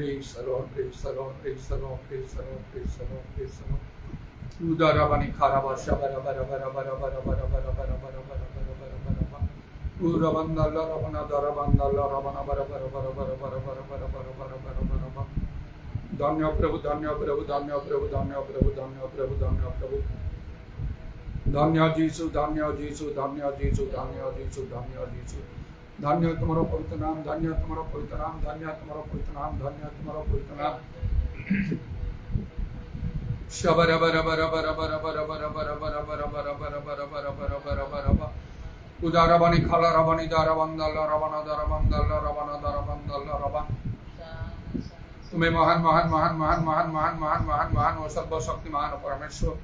Praise the Lord, praise the Lord, praise the Lord, praise the Lord, praise the Lord, praise the Lord. Udarabani karaba shabara bara bara bara bara bara bara bara bara bara bara bara bara. Urabandalla rabana darabandalla rabana bara bara bara bara bara bara bara bara bara bara bara bara. Dhanya Prabhu, Dhanya Prabhu, Dhanya Prabhu, Dhanya Prabhu, Dhanya Prabhu, Dhanya Prabhu. Dhanya Jisu, Dhanya Jisu, Dhanya Jisu, Dhanya Jisu, Dhanya Jisu. धन्य तुम्हारा पवित्र नाम, धन्य तुम्हारा पवित्र नाम, धन्य तुम्हारा पवित्र नाम, धन्य तुम्हारा पवित्र नाम। शबर बर बर बर बर बर बर बर बर बर बर बर बर बर बर बर बर बर। उदारबनी खाला रबनी दारबंदल रबना दारबंदल रबना दारबंदल रबन। तुम्हें महान महान महान महान महान महान महान महान महान और सर्वशक्तिमान परमेश्वर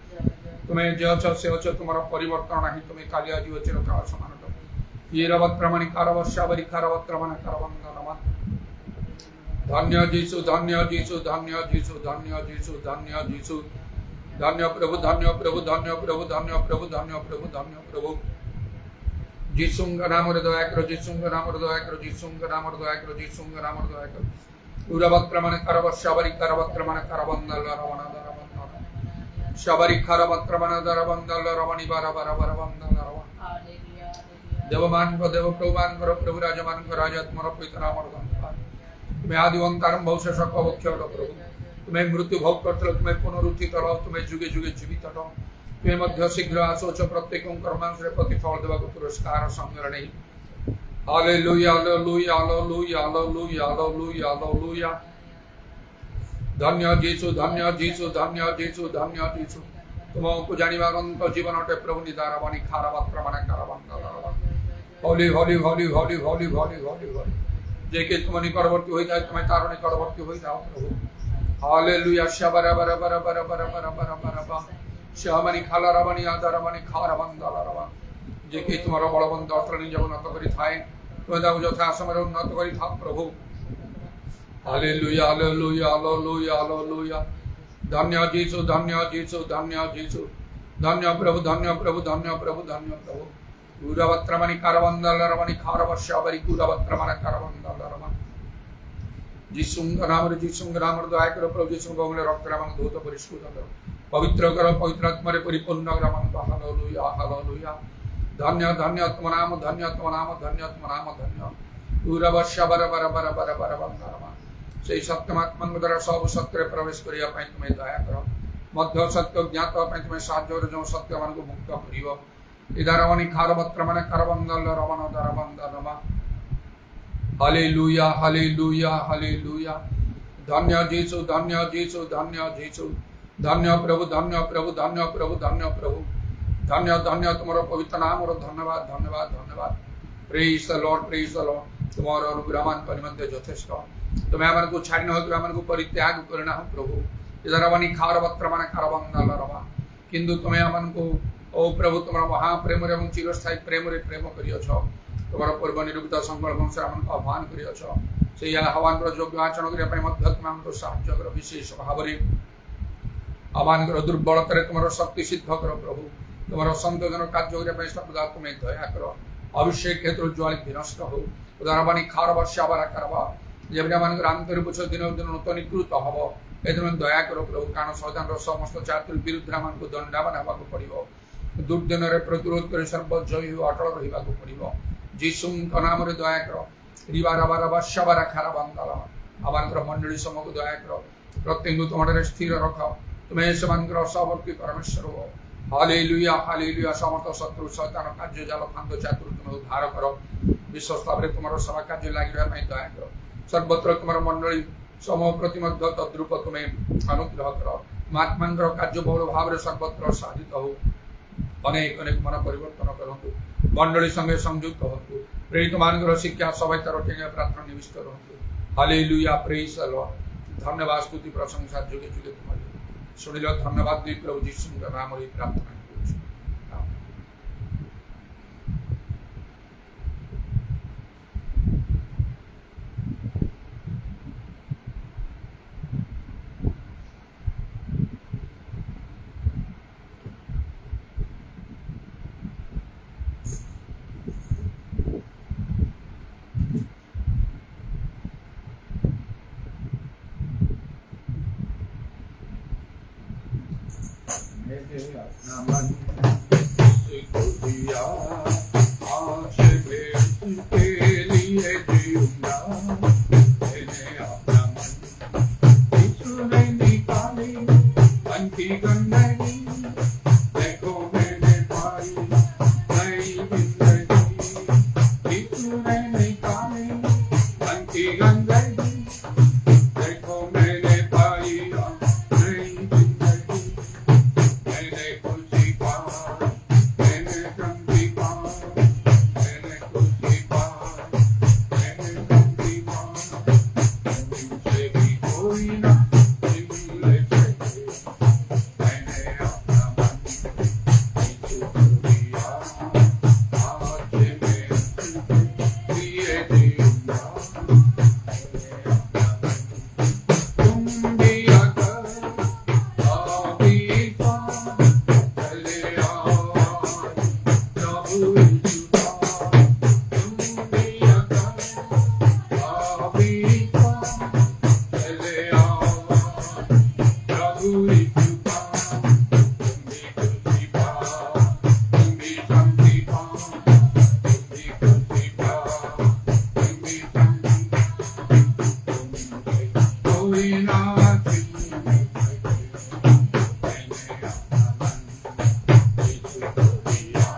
तुम्हें जय से हो तुम्हारा परिवर्तन नहीं, तुम्हें कालिया जीव चिरकाल समान। ये रवत प्रमाणी कारवशावरी कारवत प्रमाण कारवंदनमन। धन्य जीसु, धन्य जीसु, धन्य जीसु, धन्य जीसु, धन्य जीसु। धन्य प्रभु, धन्य प्रभु, धन्य प्रभु, धन्य प्रभु, धन्य प्रभु, धन्य प्रभु। जीसुंग नाम रे दया करो, जीसुंग नाम रे दया करो, जीसुंग नाम रे दया करो, जीसुंग नाम रे दया करो। रवत प्रमाण कारवशावरी कारवत प्रमाण कारवंदल रवना दरवंदल। शावरी कारवत प्रमाण दरवंदल रवनी बारा बारा बारा वंदल रवन। देवमान को देव प्रभुमान करो, प्रभु राजमान को राजा तुम्हारा पवित्र नाम धन्यवाद। तुम्हें आदिवंतारम भविष्य अवक्षर प्रभु, तुम्हें मृत्यु भोग करते, तुम्हें पुनरुत्थित रहो, तुम्हें जुगे जुगे जीवित रहो। तुम्हें मध्य शीघ्र आसोच प्रत्येक कर्मांशरे प्रतिफल देवा पुरस्कार संग्रह नहीं। Hallelujah hallelujah hallelujah hallelujah hallelujah hallelujah. धन्य जीसु, धन्य जीसु, धन्य जीसु, धन्य जीसु। तुमको जानिबार अंत जीवन अटे प्रभु निदान बनी खारावत प्रमाण कारवंदल। होली होली होली होली होली होली होली होली। जे के तुम निकटवर्ती हो जाए, तुम्हें तार निकटवर्ती हो जाओ प्रभु। हालेलुया। शबर बर बर बर बर बर बर बर बर। शमनी खाला रबनी आदर रबनी खारवंदल रबन। जे के तुम्हारा बलवंत अस्त्र निज उन्नत करी थाए, तुम्हें दाउ यथा समय उन्नत करी था प्रभु। Hallelujah hallelujah hallelujah hallelujah. धन्य जीसु, धन्य जीसु, धन्य जीसु। धन्य प्रभु, धन्य प्रभु, धन्य प्रभु, धन्य प्रभु। गुरवत्रमणि कारवंदल रमणि खारवशावरी गुरवत्रमण कारवंदल रमण। जीसुंग नाम रे जीसुंग नाम रे दया करो प्रभु। जीसुंग बंगले रक्त रमण धूत परिष्कृत करो, पवित्र करो, पवित्र आत्मा रे परिपूर्ण रमण। Hallelujah hallelujah. धन्य धन्य तुम नाम, धन्य तुम नाम, धन्य तुम नाम, धन्य। गुरवशावर बर बर बर बर रमण। से सत्यमात्मा द्वारा सब सत्य प्रवेश करिया पई तुम्हें दया करो। मध्य सत्य ज्ञात पई तुम्हें साध्य जो सत्य मान को मुक्त करियो। इदारवनी खारवत्र माने कारवंदल रवन दरवंदल रमा। Hallelujah hallelujah hallelujah. धन्य जीसु, धन्य जीसु, धन्य जीसु। धन्य प्रभु, धन्य प्रभु, धन्य प्रभु, धन्य प्रभु। धन्य धन्य तुम्हारा पवित्र नाम और धन्यवाद धन्यवाद धन्यवाद। Praise the Lord, praise the Lord. तुम्हारा अनुग्रहमान परिमंते यथेष्ट। तुम्हें आमन को छाड़ना हो, तुम्हें आमन को परित्याग करना हो प्रभु। इदारवनी खारवत्र माने कारवंदल रमा। किंतु तुम्हें आमन को ओ प्रभु तुम्हारा महाप्रेम एवं चिरस्थायी प्रेम रे प्रेम करियछ। तुम्हारा पूर्व निरूपित संकल्प अनुसार आमन आह्वान करियछ। से आह्वान रो योग्य आचरण करिया पई मध्य तुम को साहाय्य कर। विशेष भाव रे आह्वान कर। दुर्बलता तुम्हारा शक्ति सिद्ध कर प्रभु। तुम्हारा संतोषन कार्य करिया पई सर्वदा तुम्हें दया कर। अभिषेक क्षेत्र ज्वालित विनष्ट हो। उदारबाणी खारवशावरा करवा। जेबरा मान आंतर बुझ दिन दिन नूतनीकृत हब। एतमें दया कर प्रभु। कारण शैतान रो समस्त चातुर विरुद्ध मान को दंडावन हवा को पड़िबो। दुर्दिन प्रतिरोध कर सर्वजयी अटल रहा पड़ो। जीसुंक नाम रे दया कर। रिबार बार शबारा खारवंदल आमानकर मंडली समूह को दया कर। प्रत्येक तुम्हारे स्थिर रख। तुम्हें सेमानकर सहवर्ती परमेश्वर हो। Hallelujah hallelujah. समस्त शत्रु शैतान कार्य जाल फांद चातुर तुम्हें उद्धार कर। विश्वास भाव में तुम्हारा सेवा कार्य लगे दया कर। सर्वत्र तुम्हारा मंडली समूह प्रति तद्रूप तुम्हें अनुग्रह कर। महात्मा कार्य बहुल भाव में सर्वत्र साधित हो। अनेक अनेक मन परिवर्तन करंतु। मंडली संगे संयुक्त होतु। प्रेरित मान शिक्षा सबै तरह प्रार्थना निविष्ट रहतु। हालेलुया। Praise the Lord. धन्यवाद स्तुति प्रशंसा जुगे जुगे तुम्हारे शुणिल। धन्यवाद दी प्रभु जीसु नाम रे प्रार्थना। अपना मन किसको दिया, आज मैं उसके लिए जीऊंगा। मैंने अपना मन किसने निकाली, मन की गंदगी देखो मैंने पाई नई जिंदगी। किसने निकाली मन की गंदगी देखो मैंने पाई नई जिंदगी। मैंने खुशी पा, मैंने शांति पा, मैंने खुशी पा, मैंने शांति पा। तुमसे भी कोई ना मिल सके, मैंने अपना मन किसको दिया, आज मैं उसके लिए जीऊंगा। तुम भी अगर अभी चले आओ प्रभु यीशु का, तुम भी अगर अभी चले आओ प्रभु यीशु का। तुम भी खुशी पाओ, तुम भी शांति पाओ, तुम भी खुशी पाओ, तुम भी शांति। कोई ना मैंने अपना मन किसको दिया,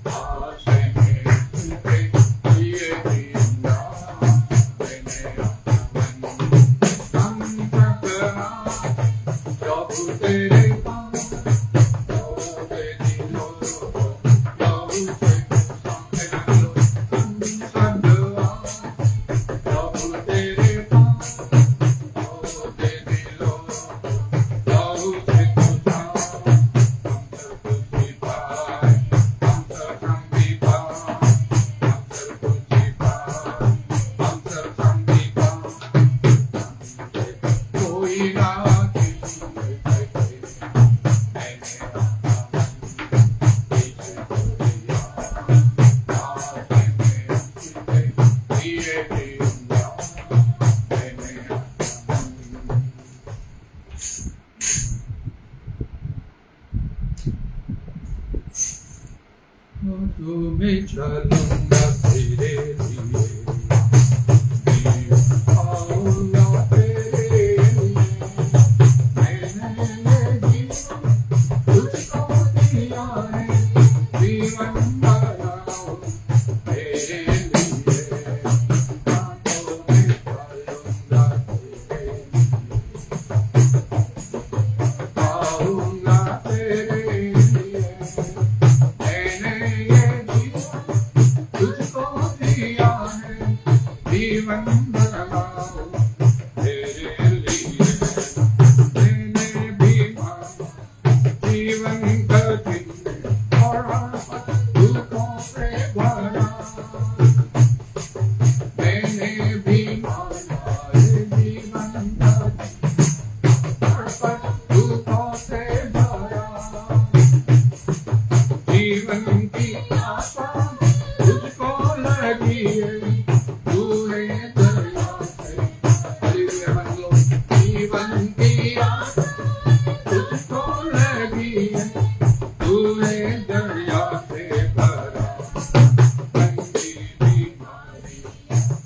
आज मैं उसके लिए जीऊंगा। मैंने अपना मन संकरा प्रभु तेरे पास, तेरे दिलों लहू से संकरा प्रभु तेरे पास, तेरे दिलों लहू से खुशा। हम सब खुशी पाए, हम सब शांति पाए, हम सब खुशी पाए, हम सब शांति पाए। कोई ना किसी मैंने अपना मन किसको दिया, आज मैं उसके लिए जीऊंगा। मैंने अपना मन तुम्हें चलूंगा तेरे लिए, आऊंगा तेरे लिए। मैंने ये जीवन तुझको दिया है, जीवन बनाओ तेरे लिए। आंखों में चलूंगा तेरे लिए, आऊंगा तेरे लिए। मैंने ये जीवन तुझको दिया है, जीवन बनाओ तेरे लिए। मैंने भी मांगा जीवन का दिन और दुखों से भरा। मैंने भी मांगा जीवन का दिन और दुखों से भरा। जीवन की आशा तुझको लगी है, तू है दरिया से। हालेलुया मान लो। जीवन की आशा तुझको लगी है, तू है दरिया से भरा। गंदी बीमारी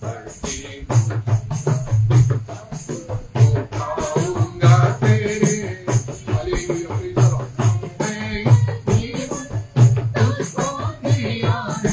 बढ़ती उठाऊंगा तेरे। हालेलुया चलो। मैं जीवन तुझको दिया है,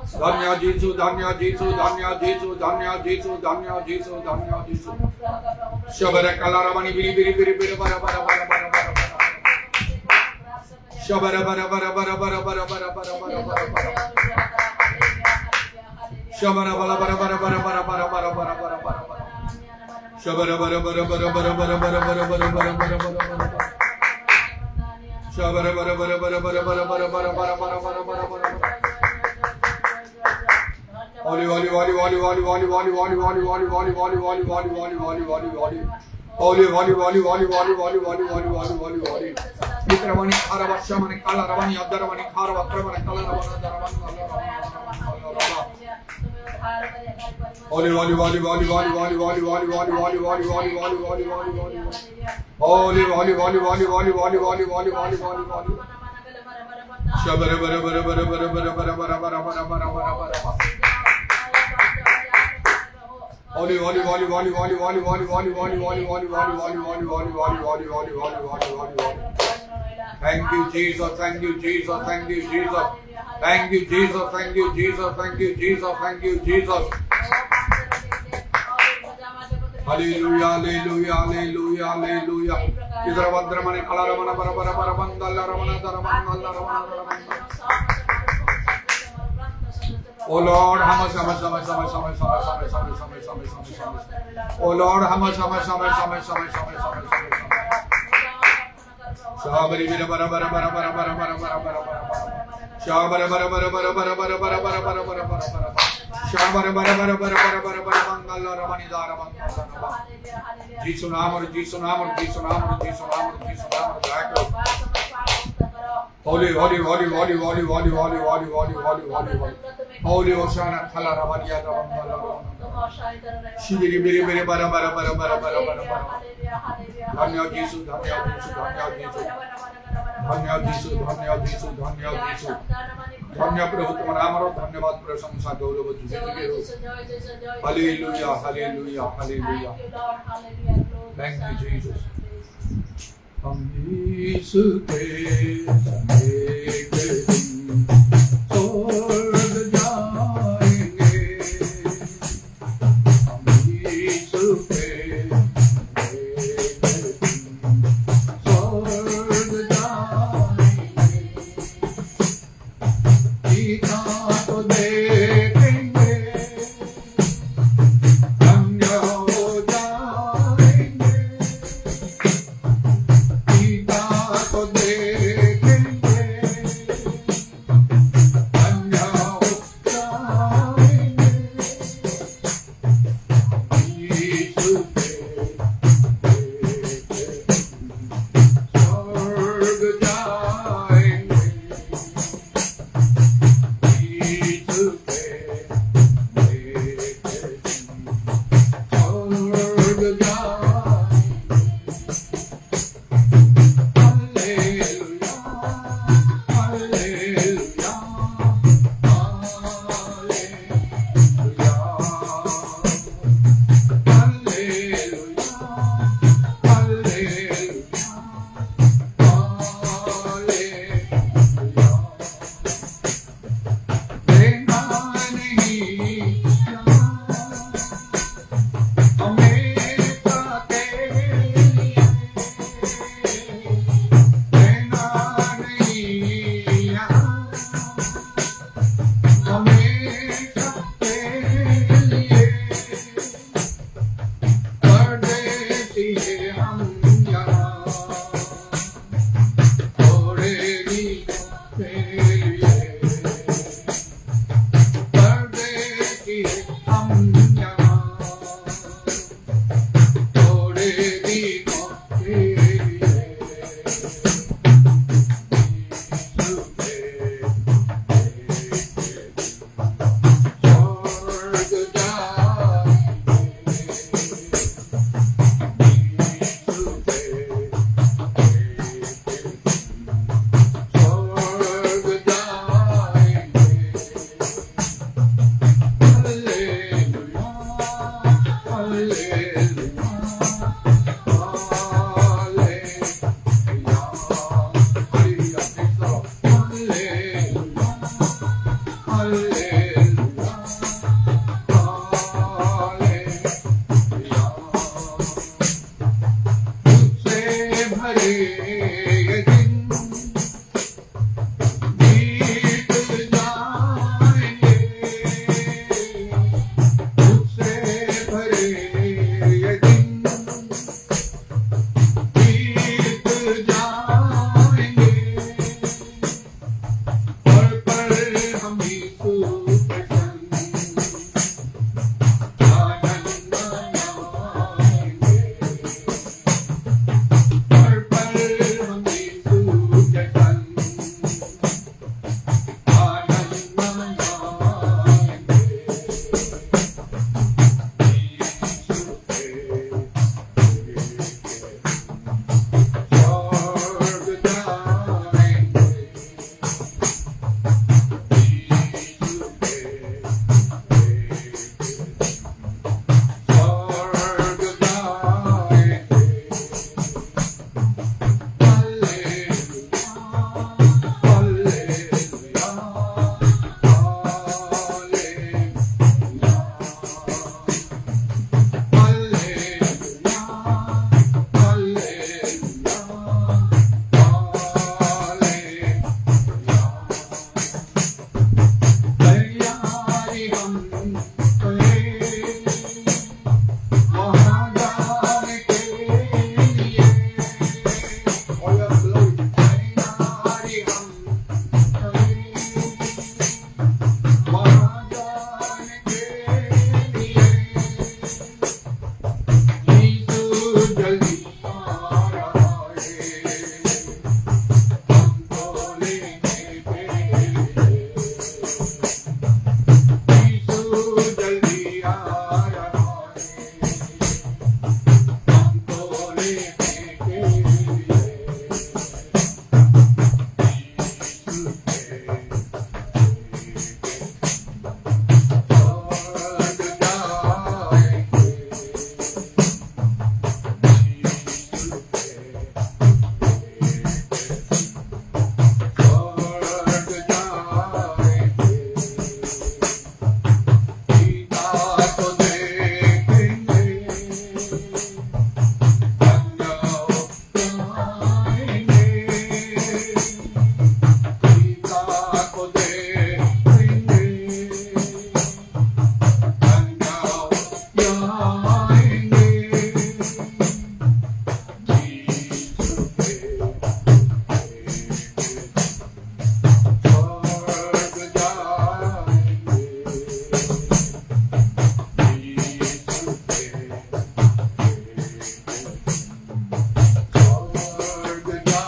Danya Jesu, Danya Jesu, Danya Jesu, Danya Jesu, Danya Jesu, Danya Jesu. Shabara Kalaramani Biri Biri Biri Biri Bara Bara Bara Bara Bara Bara. Shabara Bara Bara Bara Bara Bara Bara Bara Bara Bara Bara. Shabara Bara Bara Bara Bara Bara Bara Bara Bara Bara Bara Bara. Shabara Bara Bara Bara Bara Bara Bara Bara Bara Bara Bara Bara Bara. Shabara Bara Bara Bara Bara Bara Bara Bara Bara Bara Bara Bara Bara. Holy, holy, holy, holy, holy, holy, holy, holy, holy, holy, holy, holy, holy, holy, holy, holy, holy, holy. Holy, holy, holy, holy, holy, holy, holy, holy, holy, holy, holy. Mikramani, Karavashamani, Kalaramani, Abdaramani, Karavakramani, Kalaramani, Holy, holy, holy, holy, holy, holy, holy, holy, holy, holy, holy, holy, holy, holy, holy, holy. Holy, holy, holy, holy, holy, holy, holy, holy, holy, holy, holy. Shabara bara bara bara bara bara bara bara bara bara bara bara bara. Holy, holy, holy, holy, holy, holy, holy, holy, holy, holy, holy, holy, holy, holy, holy, holy, holy, holy, holy, holy. Thank you, Jesus. Thank you, Jesus. Thank you, Jesus. Thank you, Jesus. Thank you, Jesus. Thank you, Jesus. Thank you, Jesus. Hallelujah, hallelujah, hallelujah, hallelujah. Idhar Vandramani Kalaramana Bara Bara Bara Bandala Ramana Dharamana Ramana. Oh Lord, how much. Oh Lord, how much. Shabari Bara Bara Bara Bara Bara Bara Bara Bara Bara. Shabara Bara Bara Bara Bara Bara Bara Bara Bara Bara Bara. Shabara Bara Bara Bara Bara Bara Bara Bandala Ramani Dharamana. Jesus Namar, Jesus Namar, Jesus Namar, Jesus Namar, Jesus Namar. Holy, holy, holy, holy, holy, holy, holy, holy, holy, holy, holy, holy. Holy Oshana Thala Ramania Ramana. Shiri Biri Biri Bara Bara Bara Bara Bara Bara Bara. Dhanya Jesu, Dhanya Jesu, Dhanya Jesu. Dhanya Jesu, Dhanya Jesu, Dhanya Jesu. Dhanya Prabhu Tumhara Amaro Dhanyavad Prasamsa Gaurav Jyoti. Hallelujah, hallelujah, hallelujah. Thank you, Jesus. हम इसके समेत स्वर्ग जाएंगे, हम इसके स्वर्ग जाएंगे, गीता तो देखेंगे, धन्य हो जाएंगे, तो देखेंगे, धन्य हो जाएंगे, यीशु के स्वर्ग जाएंगे, यीशु के स्वर्ग Hallelujah. जाएंगे, यीशु के स्वर्ग जाएंगे, यीशु के स्वर्ग जाएंगे।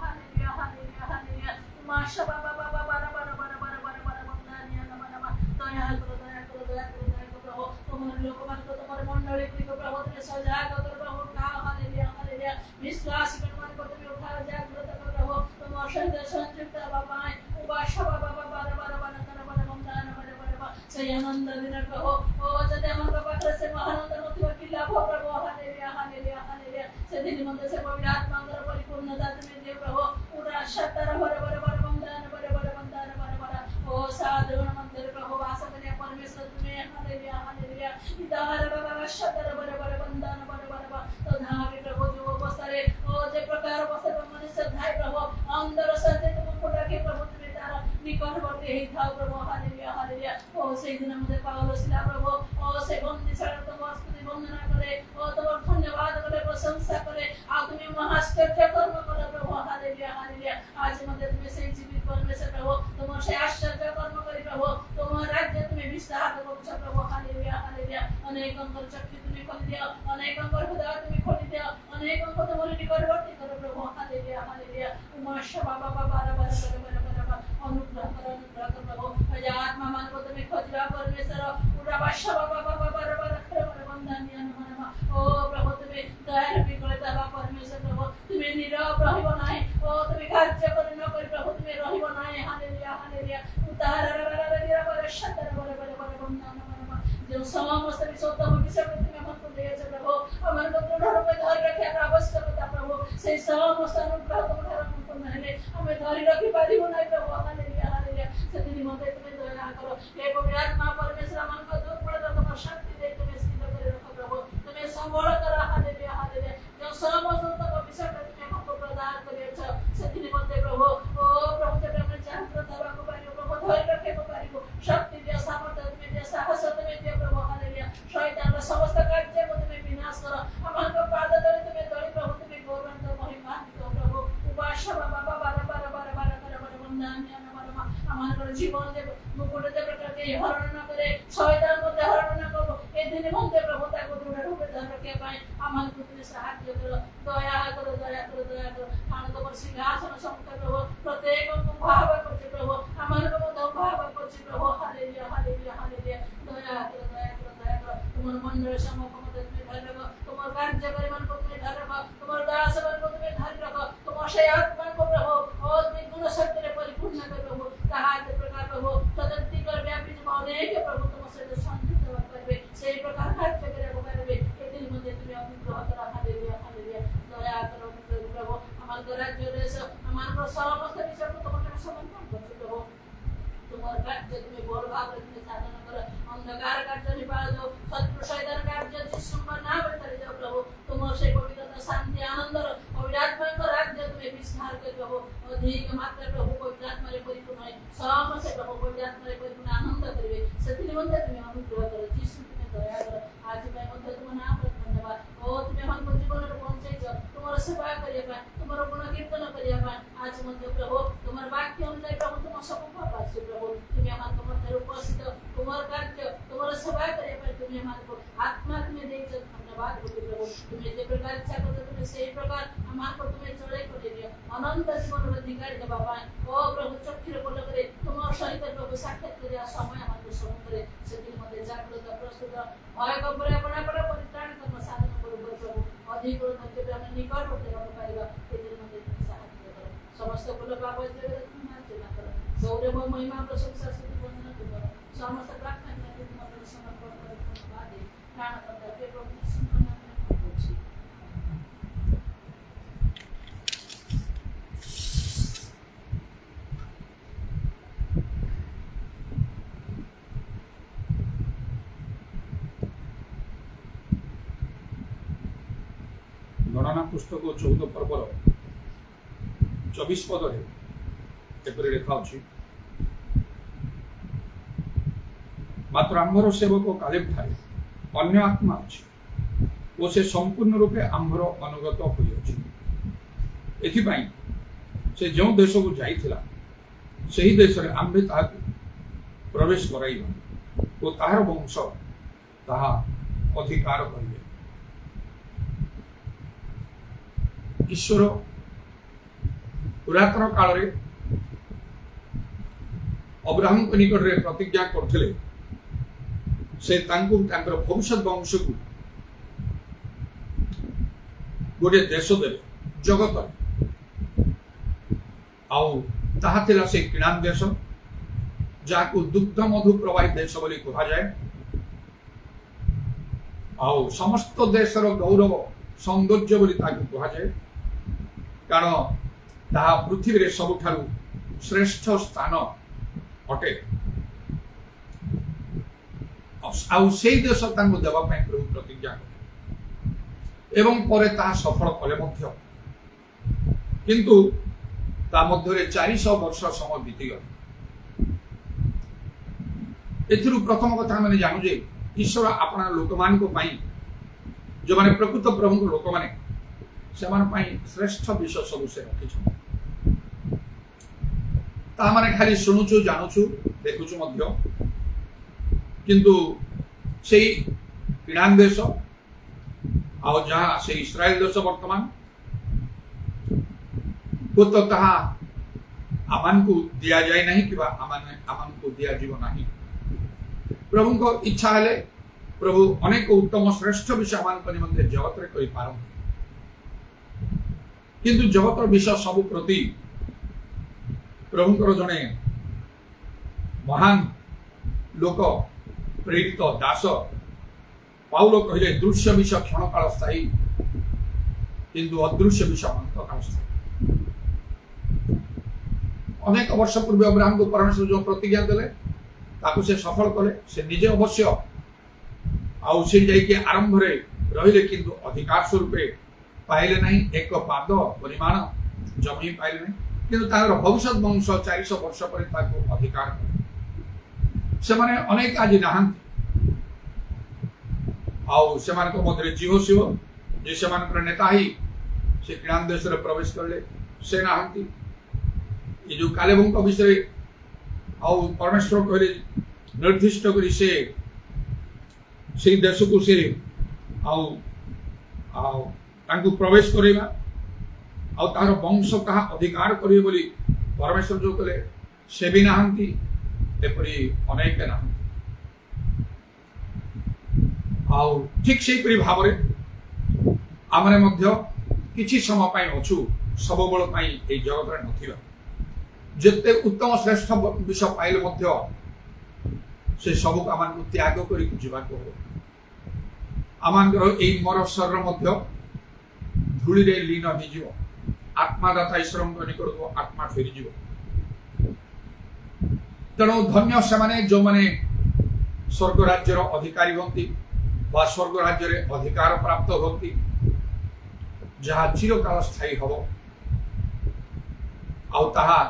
हालेलुया, हालेलुया, से दिन मंदिर से पवित्र आत्मा अंदर परिपूर्णता तुम्हें दियो प्रभु पूरा शतर भर भर भर बंधन ओ साधुन मंदिर प्रभु वास करे परमेश्वर तुम्हें हालेलुया हालेलुया इधर शतर भर भर बंधन तो धावे प्रभु जो बसरे ओ जे प्रकार बसरे मनुष्य धाय प्रभु अंदर सत्य तुम कोटा के प्रभु तुम्हें तारा निकटवर्ती हे था प्रभु हालेलुया हालेलुया ओ से दिन मुझे पावलो सिला प्रभु ओ से बंदी छाड़ तुम स्तुति वंदना करे ओ तुम धन्यवाद करे प्रशंसा करे आ तुम्हें महाआश्चर्य कर्म करे प्रभु हालेलुया हालेलुया आज मध्य तुम्हें से जीवित परमेश्वर प्रभु तुम से आश्चर्य कर्म करे प्रभु तुम राज्य तुम्हें विस्तार करो प्रभु हालेलुया हालेलुया अनेक अंतर चक्की तुम्हें खोल दिया अनेक अंतर हृदय तुम्हें खोल दिया अनेक अंतर तुम्हारे निकटवर्ती करो प्रभु हालेलुया हालेलुया उमा शबा बाबा बारा बारा बारा अनुग्रह कर प्रभु आत्मा मन को तुम्हें खोजरा परमेश्वर पूरा बादशाह बाबा बाबा बारा बारा वंदन नमा ओ प्रभु तुम्हें दया विकलता बा परमेश्वर प्रभु तुम्हें नीरव रहिब नाही ओ तुम्हें कार्य कर न कर प्रभु तुम्हें रहिब नाही हालेलुया हालेलुया उतार रा बारा शतर बारा बारा वंदन नमा जो समस्त विशुद्ध विषय तुम्हें मन को दे प्रभु हमर को दृढ़ रूपे धरि रखे आवश्यकता प्रभु से समस्त अनुग्रह तुम्हारा मन को नहले हमें धरि रखि पारिबो नाही प्रभु हालेलुया हालेलुया सदिन मते तुम्हें दया करो हे पवित्र आत्मा परमेश्वर मन को दुर्बल तुम शक्ति दे तुम्हें स्थिर करे रखो प्रभु तुम्हें संबोध कर हालेलुया हालेलुया जो समस्त विषय तुम्हें हमको प्रदान करे छ सदिन मते प्रभु ओ प्रभु ते हमने जागृत हवा को पारिबो प्रभु धरि रखे को पारिबो शक्ति दे सामर्थ्य तुम्हें दे साहस तुम्हें दे प्रभु हालेलुया शैतान समस्त कार्य को तुम्हें विनाश कर हमन को पाद तले तुम्हें दଳି प्रभु तुम्हें गौरव महिमा दो प्रभु उपासना बाबा बारा बारा बारा बारा बारा वंदन नमा हमन जीवन दे मुकुट दे प्रकार के हरण न करे शैतान को हरण न करो ए दिन मते प्रभु ताको दृढ़ रूपे धर रखे पाए हमन को तुम्हें सहायता करो दया करो दया करो दया करो आन तो सिंहासन समुख प्रभु प्रत्येक को भाव करते प्रभु हमन को तो भाव करते प्रभु हालेलुया हालेलुया हालेलुया दया करो दया करो दया करो तुम मंडल समुख मते तुम्हें धर रखो तुम कार्य करे मन को तुम्हें धर रखो तुम दास मन को तुम्हें धर रखो तुम से आत्मा को प्रभु और गुण शक्ति रे परिपूर्ण कर प्रभु कहा के प्रकार प्रभु सदंती कर व्यापी महोदय के प्रभु तुम से शांति देवा करबे से प्रकार कार्य करे को करबे ए दिन मध्ये तुम्हें अनुग्रह करा हालेलुया हालेलुया दया करो प्रभु हमार को राज्य देश हमार को समस्त विषय को तुम समर्पण करते प्रभु तुम्हार कार्य तुम्हें बोल भाव तुम्हें साधन कर अंधकार कार्य निभाल दो शत्रु शैतान कार्य जिसुम नाम करे जाओ प्रभु तुम से पवित्रता शांति आनंद पवित्र आत्मा का राज्य तुम्हें विस्तार कर प्रभु अधिक मात्रा प्रभु पवित्र आत्मा रे परिपूर्ण है समस्त प्रभु पवित्र आत्मा रे परिपूर्ण आनंद करिवे सती निमंत तुम्हें अनुग्रह करो जिसु तुम्हें दया करो आज मैं मध्य तुम नाम धन्यवाद ओ तुम्हें हमको जीवन रे पहुंचाई छ तुम्हारा सेवा करिया पाए तुम्हारा गुण कीर्तन करिया पाए आज मध्य प्रभु तुम्हारा वाक्य अनुसार प्रभु तुम सब पास प्रभु तुम्हें हमारे मध्य उपस्थित तुम्हारा कार्य तुम्हारा सेवा करिया पाए तुम्हें हमारे को आत्मा तुम्हें दे छ धन्यवाद प्रभु तुम्हें जे प्रकार इच्छा करते तुम्हें सही प्रकार हमारे को तुम्हें चले कर दियो अनंत जीवन अधिकारी दे बाबा ओ प्रभु चक्र बोल करे तुम्हारा सहित प्रभु साक्षात करिया समय हमारे सब करे सती मते जागृत प्रस्तुत भय को परे अपना पर परित्राण कर्म साधन करो प्रभु अधिक धन्य हम निकट होते रह पाएगा ए दिन मते सहायता करो समस्त कुल पाप जगत तुम्हारा चला करो गौरव महिमा प्रशंसा स्तुति वंदना करो समस्त प्रार्थना के तुम्हारे समर्पण करो धन्यवाद प्राण करता के प्रभु सुन गणना पुस्तक 14 पर्वर 24 पद लिखा अच्छी मात्र आंभर सेवक कालेब ठारे अन्य आत्मा अच्छी वो से संपूर्ण रूपे आंभर अनुगत होइछि एथिपाई से जो देश को जाइथिला सही देश रे आंबे ताहाकु प्रवेश कराइबा ओ ताहार वंश ताहा अधिकार करिवे ईश्वर पुरातन काल रे अब्राहम के निकट रे प्रतिज्ञा करथिले से तांकु तांकर भविष्य वंश को गोटे देश देवे जगत आउ ताहा थिला से किणान देश जाको दुग्ध मधु प्रवाहित देश बोली कहा जाए आउ समस्त देशर गौरव सौंदर्य बोली ताकु कहा जाए कारण ताहा पृथ्वी रे सबुठारु श्रेष्ठ स्थान अटे आउ से देश तांको देवा पई प्रभु प्रतिज्ञा कले एवं परे ताहा सफल कले मध्य किंतु ता मध्य 400 वर्ष समय बीतीगला एथिरु प्रथम कथा माने जानू जे ईश्वर अपना लोक मान को पाई जो माने प्रकृत प्रभु को लोक माने सेमान पाई श्रेष्ठ विषय सब से रखि छ ता माने खाली सुनुछु जानूछु देखुछु मध्य किंतु सेई किणान देश आ जहाँ से इस्राएल देश वर्तमान को तो कहा आमान को दिया जाए नहीं कि आमान को दिया जीव नहीं प्रभु को इच्छा हेले प्रभु अनेक उत्तम श्रेष्ठ विषय आमान को निमंते जगत रे करि पारन किंतु जगत विषय सब प्रति प्रभु को जने महान लोक प्रेरित दास पाउलो कहले दृश्य विषय क्षण काल स्थायी किंतु अदृश्य विषय अनंत काल स्थायी अनेक वर्ष पूर्व अब्राहम को परमेश्वर जो प्रतिज्ञा देले ताकू से सफल कले से निजे अवश्य आउ से जाई के आरंभ रे रहिले किंतु अधिकार स्वरूप पाइले नहीं एक पाद परिमाण जमी पाइले नहीं किंतु तार भविष्य वंश 400 वर्ष पर ताकू अधिकार से माने अनेक आज नहांती आउ से माने को मध्य जीवशिव जे से मान नेता ही से किणान देश रे प्रवेश करले से नहांती ये जो कालेबों का विषय आउ परमेश्वर कहले निर्दिष्ट करी से देश को से आउ आउ तांको प्रवेश करेगा आउ तार वंश कहा अधिकार करिए बोली परमेश्वर जो कहले से भी नहांती एपरी अनेक नहांती आउ ठीक से परी भाव रे आमरे मध्य किछि समय पाई अछु सब बळ पाई ए जगत रे नथिबा जते उत्तम श्रेष्ठ विषय पाइले मध्य से सब आमान को त्याग करी जीवा को आमान ए मर शरीर मध्य धूली रे लीन हो जिवो आत्मादाता ईश्वर निकट को आत्मा फेरी जिवो तेणु धन्य से माने जो माने स्वर्ग राज्यर अधिकारी होती बा स्वर्ग राज्य रे अधिकार प्राप्त होती जहाँ चिरकाल स्थायी हम आउ ताहा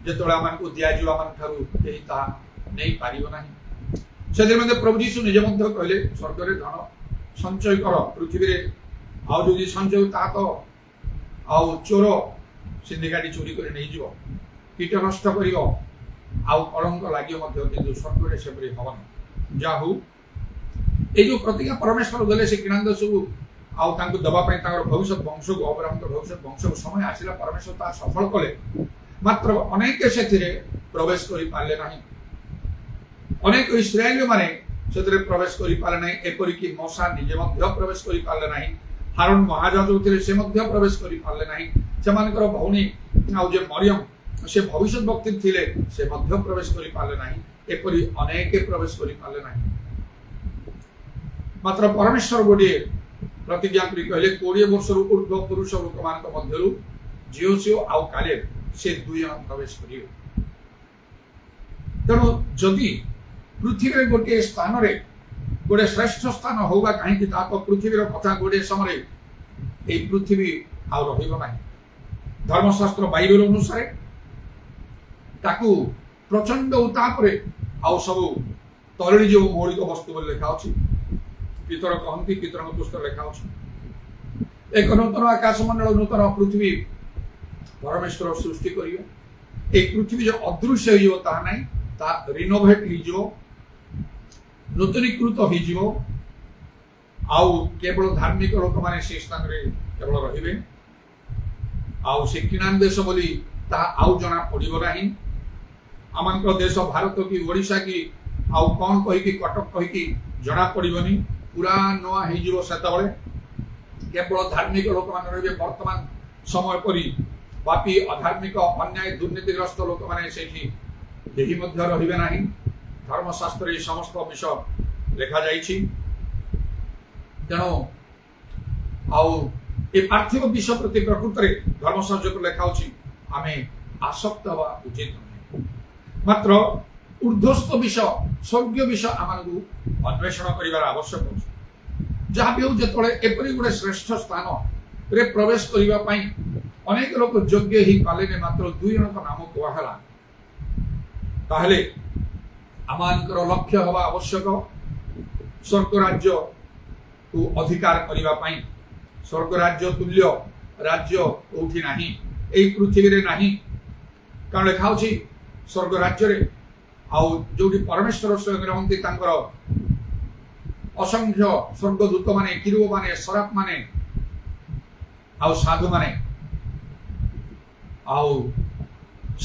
जेतोळे आमान को दिया जीवा मान थारु केही ताहा नहीं पारिबो नाही सेदे मध्ये प्रभु यीशु निजे मध्ये कहले स्वर्ग रे धन संचय कर पृथ्वी रे आउ जदि संचय ता तो आउ चोर सिंधिकाटी चोरी करे नहीं जीवो कीट नष्ट करियो आउ कलंक लागियो मध्ये किंतु स्वर्ग रे सेपरि हवन जाहु ए जो प्रतिज्ञा परमेश्वर देले से किणान सब आउ तांको दबा पई तार भविष्य वंश को अब्राहम के भविष्य वंश को समय आसिला परमेश्वर ता सफल कले मात्र अनेक सेथिरे प्रवेश करि पाले नाही अनेक इस्राएल माने सेथिरे प्रवेश करि पाले नाही एपरि कि मूसा निजे मध्य प्रवेश करि पाले नाही हारून महाराज होतिले से मध्य प्रवेश करि पाले नाही सेमानकर भौणी आउ जे मरियम से भविष्य वक्ती थिले से मध्य प्रवेश करि पाले नाही एपरि अनेक प्रवेश करि पाले नाही मात्र परमेश्वर गोटे प्रतिज्ञा करी कहले 20 वर्ष ऊर्ध्व पुरुष लोक मान मध्यरु जियोसियो आउ काले से दुई जन प्रवेश करियो तेणु जदि पृथ्वी रे गोटे स्थान रे गोटे श्रेष्ठ स्थान होगा कहीं ताको पृथ्वी रो कथा गोटे समय ए पृथ्वी आउ रहिबो नाही धर्मशास्त्र बाइबल अनुसार ताकू प्रचंड उताप रे आउ सब तरड़ी जो मौलिक वस्तु बोल लिखा अछि पितर कहंती पितर पुस्तक लिखा अछि एक नूतन आकाश मंडल नूतन पृथ्वी परमेश्वर सृष्टि करियो एक पृथ्वी जो अदृश्य हो ता नहीं ता रिनोवेट हिजो नूतनीकृत हिजो आउ केवल धार्मिक लोक माने से स्थान रे केवल रहिबे आउ से किणान देश बोली ता आउ जना पड़िबो नाही आमान देश भारत की ओडिशा की आउ कौन कहि की कटक कहि की जना पड़िबोनी पूरा नवा हिजो सेतबळे केवल धार्मिक लोक मान रहिबे वर्तमान समय परी पापी अधार्मिक अन्याय दुर्नीतिग्रस्त लोक माने सेठी केही मध्य रहिबे नाही धर्मशास्त्र समस्त विषय लिखा जाइछि तेणु ए पार्थिव विषय प्रति प्रकृत में धर्मशास्त्र लेखा आम आसक्त हवा उचित नुहे मात्र ऊर्ध्वस्थ विषय स्वर्गीय विषय आम अन्वेषण कर आवश्यक हो जहाँ भी हो जो एपरी गोटे श्रेष्ठ स्थान रे प्रवेश करने अनेक लोक योग्य ही पाले मात्र 2 जन नाम कहला ताहले आमानकर लक्ष्य हवा आवश्यक स्वर्ग राज्य को अधिकार करने पाई स्वर्ग राज्य तुल्य राज्य कौटी नाही एई पृथ्वी रे नाही कारण लिखा होछि स्वर्ग राज्य रे आउ जोटी परमेश्वर स्वयं रहंती तांकर असंख्य स्वर्गदूत माने किरूब माने सराफ माने आउ साधु माने आउ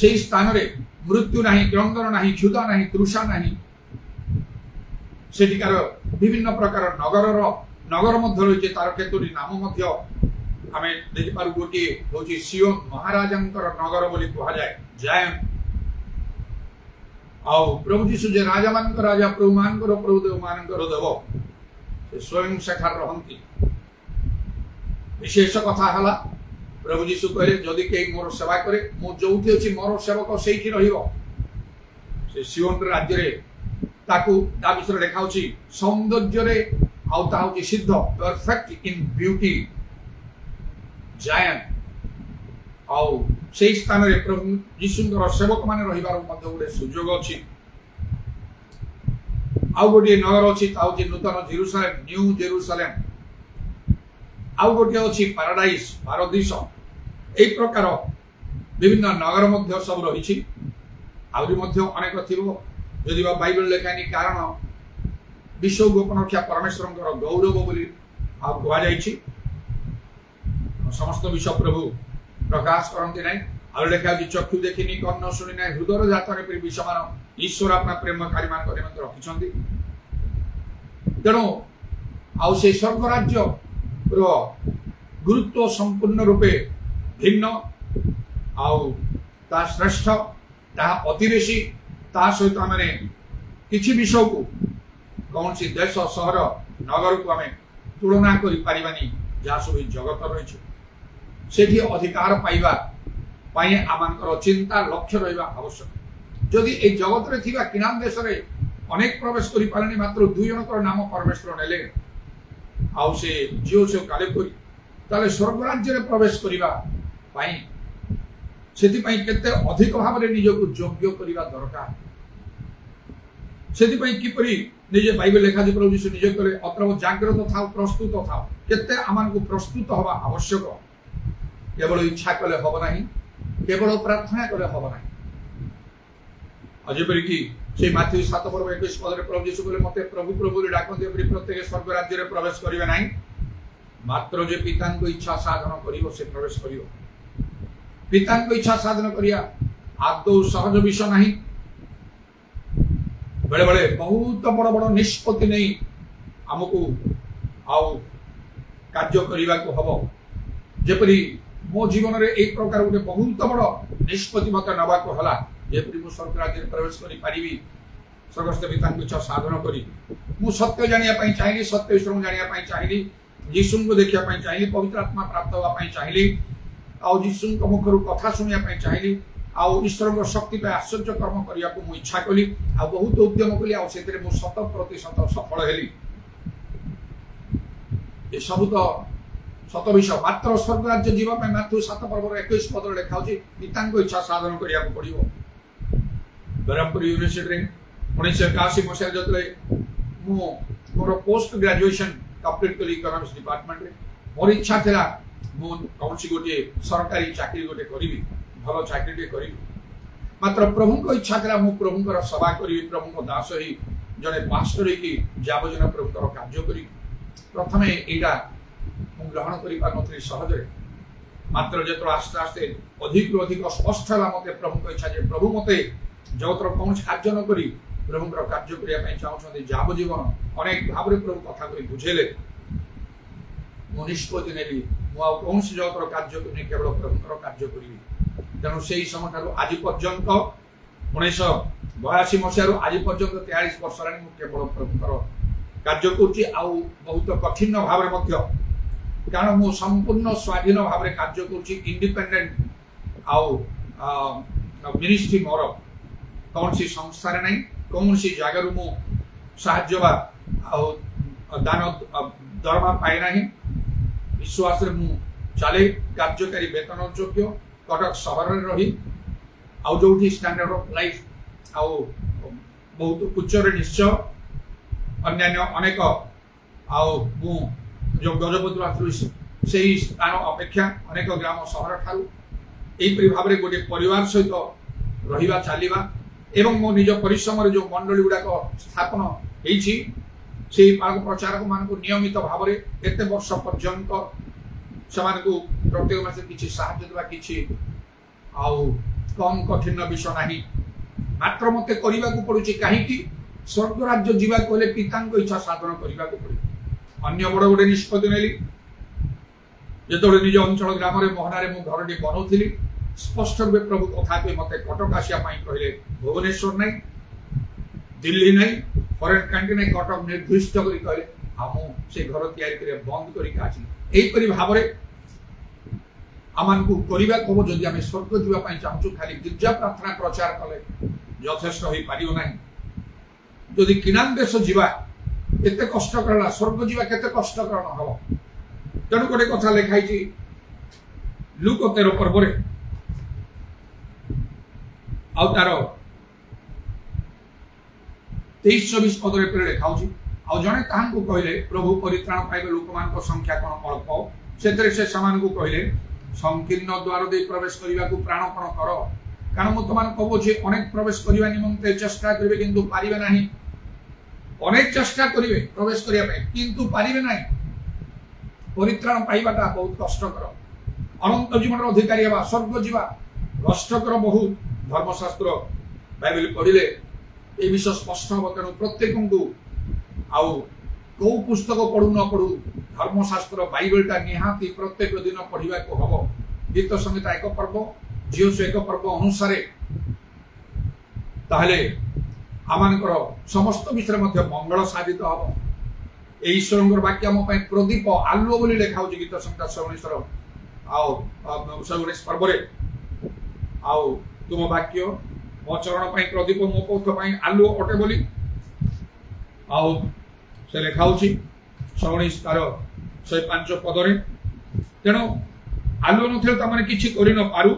सेई स्थान रे मृत्यु नाही क्रंदन नाही क्षुधा नाही तृषा नाही सेठिकार विभिन्न प्रकार नगर मध्य रही तार केतोटी नाम मध्य आमे देखि पारु गोटे होची सियोन महाराजंकर नगर बोली कहा जाए जायन आउ प्रभु जीशु जे राजा मानकर राजा प्रभु मानकर प्रभु देव मानकर देव से स्वयं सेठार रहंती विशेष कथा हला प्रभु जीशु कहले जदि केही मोर सेवा करे मो जोउथि अछि मोर सेवक सेठी रहिबो से सियोन राज्य रे ताकू ता विषय लेखा होची सौंदर्य रे आउ ता होची सिद्ध परफेक्ट इन ब्यूटी जायन आउ सेही स्थान रे प्रभु जीशुंकर सेवक माने रहिबार मध्ये गोटे सुयोग अछि आउ गोटे नगर अछि ता होची नूतन जेरूशलेम न्यू जेरूशलेम आउ गोटे अछि पैराडाइज पारदीस एई प्रकार विभिन्न नगर मध्य सब रहिछि आउरी मध्य अनेक थिबो यदि बाइबल लेखानी कारण विश्व गोपन रक्षा परमेश्वर गौरव बोली आप कह जाइछि समस्त विश्व प्रभु प्रकाश करते ना आउ लेखा चक्षु देखिनी कर्ण शुणी ना हृदय जातने विषमान ईश्वर अपना प्रेमकारी मान रखिछंती तेणु आउ से स्वर्ग राज्य गुरुत्व संपूर्ण रूपे भिन्न आउ ता श्रेष्ठ ता अतिवेशी ता सहित आमे किछि विषय को कौन सी देश शहर नगर को आमे तुलना करि परिबानी जा सब जगत रही सेठी अधिकार पाइबा पाई आमानकर चिंता लक्ष्य रहिबा आवश्यक जदि ए जगत रे थिबा किनान देश रे अनेक प्रवेश करि पारनी मात्र 2 जनकर नाम परमेश्वर नेले आउ से जियो से काले कोई ताले स्वर्ग राज्य रे प्रवेश करिबा पाई सेति पाई केते अधिक भाव रे निज को योग्य करिबा दरकार सेति पाई किपरि निजे बाइबल लेखा जे प्रभु यीशु निजे करे अत्र जागृत थाओ प्रस्तुत थाओ केते आमान को प्रस्तुत होबा आवश्यक केवल इच्छा कले हब नाही केवल प्रार्थना कले हब नाही अजेपरि की से माथ्यू 7 पर्व 21 पद रे प्रभु यीशु कहले मते प्रभु प्रभु रे डाकंते परि प्रत्येक स्वर्ग राज्य रे प्रवेश करिवे नाही मात्र जे पिता को इच्छा साधन करिवो से प्रवेश करिवो पिता को इच्छा साधन करिया आदौ सहज विषय नाही बड़े बड़े बहुत बड़ बड़ निष्पत्ति नहीं हमको आउ कार्य करने को हबो जेपरी मो जीवन रे एक प्रकार गोटे बहुत बड़ निष्पत्ति मत नबा को हला जेपरी मो स्वर्ग राज्य रे प्रवेश करि पारिबी स्वर्गस्थ पिता को इच्छा साधन करी मु सत्य जानिया पई चाहिली सत्य ईश्वर जानिया पई चाहिली यीशु को देखिया पई चाहिली पवित्र आत्मा प्राप्त होवा पई चाहिली आउ यीशु को मुखरु कथा सुनिया पई चाहिली आउ ईश्वर को शक्ति पे आश्चर्य कर्म करिया को मु इच्छा कली आ बहुत उद्यम कली आ सेतरे मु 100% सफल हेली ए सब तो सत विषय मात्र स्वर्ग राज्य जीवा पे माथ्यू 7 पर्व 21 पद लिखा होची पिता को इच्छा साधन करिया को पड़िबो बरमपुर यूनिवर्सिटी रे 1981 मसिया जतले मु मोर पोस्ट ग्रेजुएशन कंप्लीट कली इकोनॉमिक्स डिपार्टमेंट रे मोर इच्छा थिला मु कौनसी गोटे सरकारी चाकरी गोटे करिवि भलो चाकरी टे करिवि मात्र प्रभु को इच्छा थिला मु प्रभु को सेवा करिवि प्रभु को दास ही जने पास्टर ही जाबजना प्रभु को कार्य करी प्रथमे एटा मु ग्रहण करि पा नथि सहज रे मात्र जेतो आस्ते आस्ते अधिक अधिक स्पष्ट हला मते प्रभु को इच्छा जे प्रभु मते जगतर कौन कार्य न करी प्रभु को कार्य करिया पई चाहछन जाब जीवन अनेक भाव रे प्रभु कथा कहि बुझेले मु निष्पत्ति नेली मु आ कौन से जगतर कार्य करि केवल प्रभु को कार्य करिवि तेणु से समय ठार आज पर्यंत 1982 मसीह आज पर्यंत 43 वर्ष केवल प्रभुकर कार्य करुच्ची आउ बहुत कठिन भाव कारण मु संपूर्ण स्वाधीन भाव में कार्य करुच्ची इंडिपेंडेंट आउ मिनिस्ट्री मोर कौन सी संस्था नहीं कौन सी जगार मु साहाय्य दान दरमा पाए ना विश्वास मु चले कार्यकारी वेतन योग्य कटक सहर में रही आउ जो स्टैंडर्ड ऑफ लाइफ आउ बहुत उच्च निश्चय अन्य अनेक आउ मु जो गजपति से स्थान अपेक्षा अनेक ग्राम सहर ठारू यहीपरि भाव में गोटे परिवार सहित रहिबा चलिबा एवं मो निज परिश्रम जो मंडली गुड़ाक स्थापन होईछि से प्रचारक मान नियमित भाव में एते वर्ष पर्यंत सेमानकु प्रत्येक मास किछि सहायता देबा किछि आउ कम कठिन विषय नाही मात्र मते करिबा को पड़ुछि काहेकि स्वर्ग राज्य जीवा कोले पितांक इच्छा साधन करिबा को पड़े अन्य बड़ बड़ निष्पत्ति नेली जेतोले निज अंचल ग्राम रे मोहनारे मु घरटी बनौथिली स्पष्ट रूपे प्रभु कथा पे मते कटक आसिया पाई कहले भुवनेश्वर नहीं दिल्ली नहीं फॉरेन कंट्री नहीं कटक निर्दिष्ट करी कहले हमु से घर तैयारी करे बंद करी आछि एई परि भाव रे आमानकु करिबा को जदि आमे स्वर्ग जीवा पाई चाहछु खाली गिरजा प्रार्थना प्रचार कले यथेष्ट होई पारियो नाही जदि किनान देश जीवा एते कष्ट करला स्वर्ग जीवा केते कष्ट करन हबो तेणु गोटे कथा लिखाई लूक 13 पर्व आर 23-24 पद लिखा जड़े कहले प्रभु परित्राण पाइबे लोक मान संख्या कौन अल्प से कहले संकीर्ण द्वार दे प्रवेश करने को प्राणपण कर कारण मुझे तुम कहूँ अनेक प्रवेश करने निमंते चेष्टा करेंगे किंतु पारिबे नहीं अनेक चेष्टा करेंगे प्रवेश करने किंतु पारिबे नहीं परित्राण पाइबाटा बहुत कष्टकर अनंत जीवन अधिकारी हवा स्वर्ग जीवा कष्टकर बहुत धर्मशास्त्र बाइबल पढ़िले ये विषय स्पष्ट हम तेणु प्रत्येक को आउ कौ पुस्तक पढ़ू न पढ़ू धर्मशास्त्र बाइबलटा निहाती प्रत्येक दिन पढ़ा को हम गीत संगीता एक पर्व जीवस एक पर्व अनुसार ताहले आमानकर समस्त विषय मंगल साधित हम ईश्वर वाक्य आम प्रदीप आलुओ बोली लिखा हो गीत संहिता 19 पर्व आउ तुम वाक्य मो चरण प्रदीप मो पथ आलुओ अटे बोली आउ से लिखा 19 तार 105 पदरे तेणु आलुओ नथिले तमने किछि करि न पारु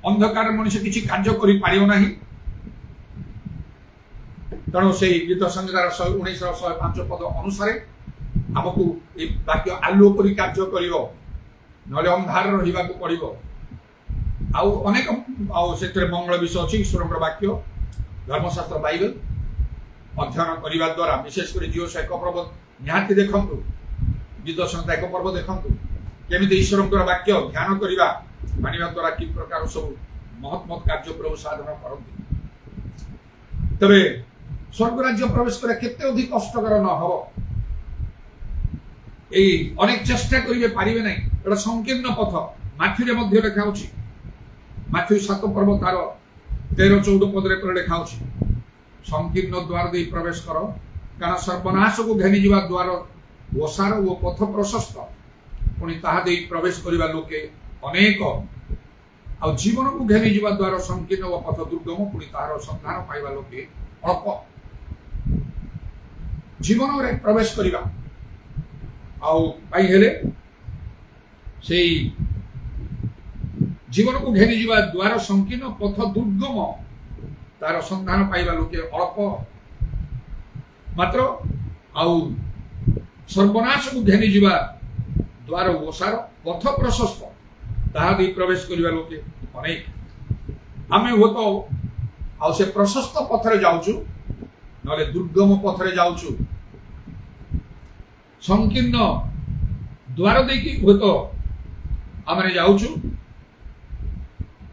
अंधकार मनुष्य किछि कार्य करि पारियो नाही तेणु से गीत संहितार 19 पद अनुसार आमको वाक्य आलुओ पर कार्य कर ना अंधार रहा पड़ो आउ अनेक मंगल विषय अच्छी ईश्वर वाक्य धर्मशास्त्र बाइबल अध्ययन करने द्वारा विशेषकर जीवस एक पर्व निहाती देखु गीत संहिता एक पर्व देखु केमी ईश्वर वाक्य ध्यान करने मानिबा द्वारा कि प्रकार सब महत् महत् कार्य प्रभु साधन करते तबे स्वर्ग राज्य प्रवेश करे केते अधिक कष्टकर न हो एई अनेक चेष्टा करिवे पारिबे नै एटा संकीर्ण पथ माथ्यू रे मध्ये लिखा होछि माथ्यू 7 पर्व तार 13-14 पद रे लिखा होछि संकीर्ण द्वार दे प्रवेश करो कारण सर्वनाश को घेनी जीवा द्वार ओसार वो पथ प्रशस्त पुणी ताहा दे प्रवेश करिवा लोके अनेक आ जीवन को घेनी जीवा द्वार संकीर्ण वो पथ दुर्गम पुणी तार संधान पाइबा लोके अल्प जीवन रे प्रवेश करिवा आउ पाई हेले से जीवन को घेनी जीवा द्वार संकीर्ण पथ दुर्गम तार संधान पाइबा लोके अल्प मात्र आउ सर्वनाश को घेनी जीवा द्वार ओसार पथ प्रशस्त ताहा दे प्रवेश करिवा लोके अनेक आमे हो तो आउ से प्रशस्त पथरे जाउछु नले दुर्गम पथरे जाउछु संकीर्ण द्वार देखि हो तो आमे जाउछु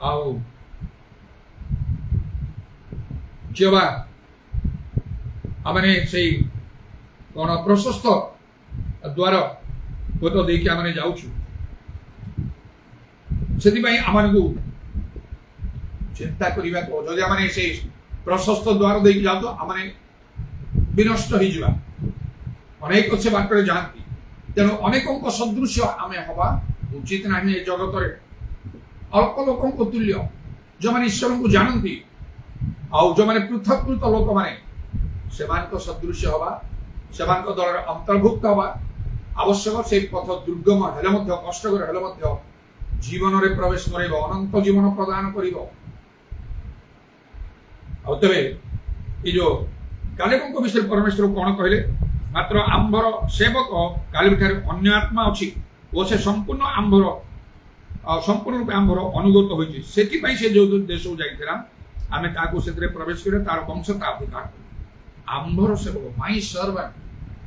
आउ जेवा आमे से कोन प्रशस्त द्वार हो तो देखि आमे जाउछु सेति भाई आमानकु चिंता करिबा को जदि आमे से प्रशस्त द्वार देखि जाउ तो आमे विनष्ट हो जिबा अनेक अच्छे बाटरे जाती तेणु अनेक सदृश आम हवा उचित ना जगत में अल्प लोक तुल्य जो मैंने ईश्वर को जानती आउ जो मैंने पृथककृत लोक मैंने सदृश हवा से दल अंतर्भुक्त हवा आवश्यक से पथ दुर्गम हेले कष्टकर हेले जीवन में प्रवेश कर अनंत जीवन प्रदान कर तेरे ये जो कालेब विषय परमेश्वर कौन कहले मात्र आंबर सेवक कालेब ठारे अन्य आत्मा अच्छी वो से संपूर्ण आंबर संपूर्ण रूप आंबर अनुगत होती से जो देश को जाइला आम से प्रवेश कर तार वंशता अधिकार आंबर सेवक माई सर्वेंट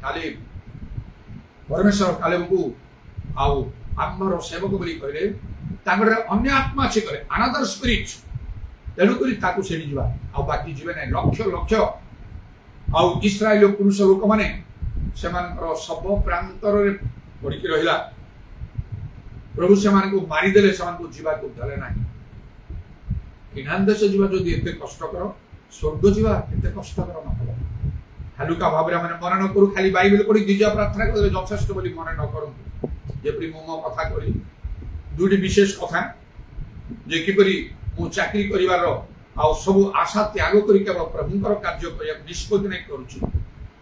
कालेब परमेश्वर कालेब को आंबर सेवक बोली कहले अन्य आत्मा अच्छी कहे अनदर स्पिरिट तेणुक से बाकी जीवे ना लक्ष लक्ष इस्राएल पुरुष लोक मैंने सब प्रांतर पड़ी रहा प्रभु से मारिदेले जावाक देले ना ईरान देश जी एत कष्टकर स्वर्ग जावा एत कष्टकर न हालुका भाव में मन न करूँ खाली बाइबल पढ़ी गिजा प्रार्थना कर यथेष्ट बोली मन न करूँ जपरी मो कथा करी दुईटी विशेष कथा जे किपरि मु चाकरी करिवार सब आशा त्याग करी केवल प्रभुंकर कार्य करने निष्पत्ति नहीं करुच्ची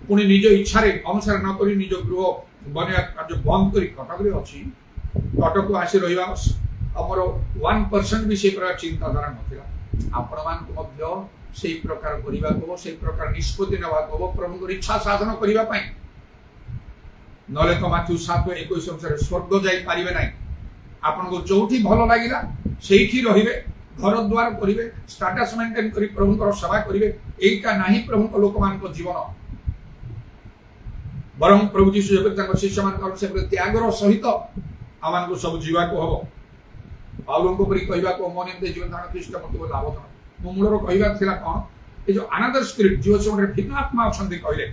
पुणी निज इच्छा अनुसार न करी निज गृह बनवा कार्य बंद कर कटक अच्छी कटक आसी रहा आमर 1% भी से प्रकार चिंताधारा नाला आपण से प्रकार करने से प्रकार निष्पत्ति ना प्रभुंकर इच्छा साधन करने ना तो माथ्यू 7:21 अनुसार स्वर्ग जापारे ना आपन को जोठी भल लगिला सेठी रहिबे घर द्वार करिवे स्टेटस मेंटेन करी प्रभुंकर सेवा करिवे एका नाही प्रभुंकर लोक मान को जीवन बरं प्रभु यीशु जब तक शिष्य मान कर से त्यागर सहित आमान को सब जीवा को हबो पाउलों को परि कहबा को मन एते जीवन दान ख्रीष्ट मते लाभदान मो मूलर कहबा थिला कोन ए जो अनदर स्पिरिट जीव से भिन्न आत्मा अछंती कहले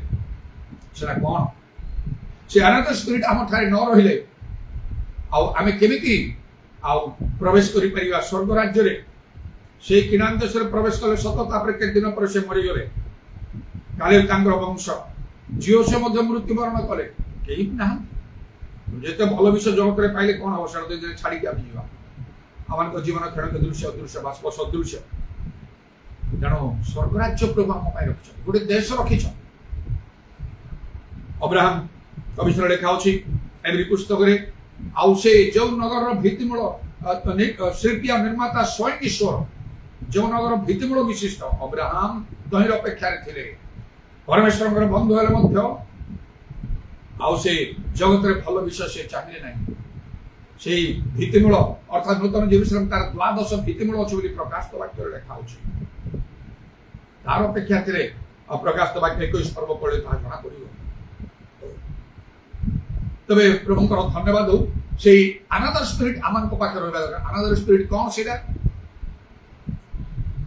सेना कोन से अनदर स्पिरिट हम ठारे न रहिले आमे केमिति प्रवेश करि परिवा स्वर्ग राज्य रे से किनान देश रे प्रवेश कले सतत आपरे के दिन पर से मरि गले काले तांगर वंश जियो से मध्य मृत्यु वरण कले केही ना जेते भल विषय जगत रे पाइले कोन अवसर दे छाड़ी के आबि जीवा हमन को जीवन खेल के दृश्य दृश्य बाष्प सदृश्य जनो स्वर्ग राज्य प्रभु हम पाइ रखछ गोटे देश रखिछ अब्राहम कविश्वर लेखा अछि एवरी पुस्तक रे आउ से जो नगर भित्तिमूल शिल्पिया निर्माता स्वयं ईश्वर जो नगर भित्तिमूल विशिष्ट अब्राहम दहिर अपेक्षा थे परमेश्वर बंधु हेले आउ से जगत रे भल विषय से चाहिए ना से भित्तिमूल अर्थात नूतन जेरूशलेम तार 12 भित्तिमूल अच्छे बोली प्रकाश वाक्य लेखा तार अपेक्षा थे प्रकाश वाक्य 21 पर्व पड़े जना पड़ो तबे प्रभुंकर धन्यवाद हो से अनदर स्पिरिट आमान को पाखे रहबा दरकार अनदर स्पिरिट कौन